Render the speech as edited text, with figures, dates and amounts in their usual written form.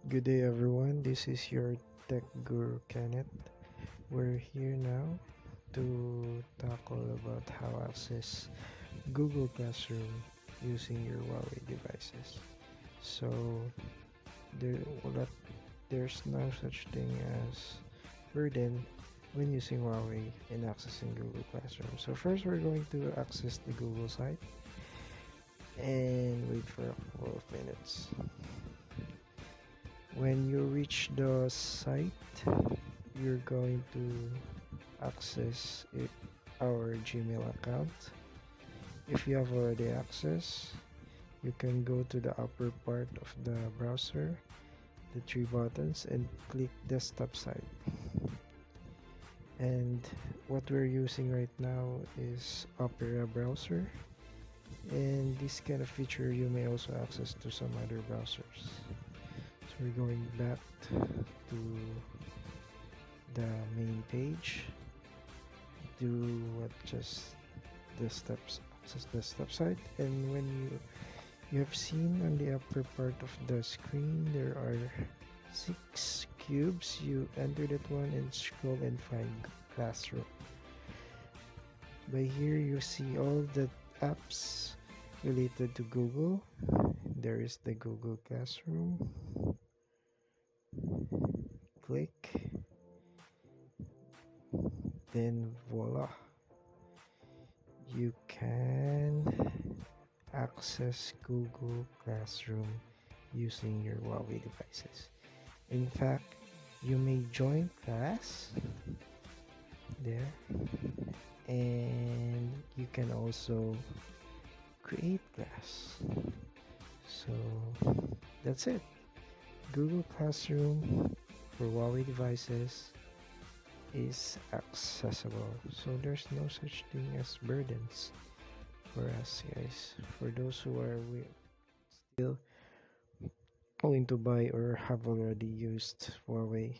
Good day, everyone. This is your tech guru Kenneth. We're here now to tackle about how access Google Classroom using your Huawei devices. So there, well, there's no such thing as burden when using Huawei and accessing Google Classroom. So first, we're going to access the Google site and wait for a couple of minutes. When you reach the site, you're going to access our Gmail account. If you have already access, you can go to the upper part of the browser, the three buttons, and click desktop site. And what we're using right now is Opera browser, and this kind of feature you may also access to some other browsers. So we're going back to the main page. Do what just the steps access the step site, and when you have seen on the upper part of the screen there are 6 cubes. You enter that one and scroll and find classroom. By here you see all the apps related to Google. There is the Google Classroom. Click, then voila, you can access Google Classroom using your Huawei devices. In fact, you may join class there, and you can also create class. So that's it. Google Classroom for Huawei devices is accessible. So there's no such thing as burdens for us, guys. For those who are still going to buy or have already used Huawei.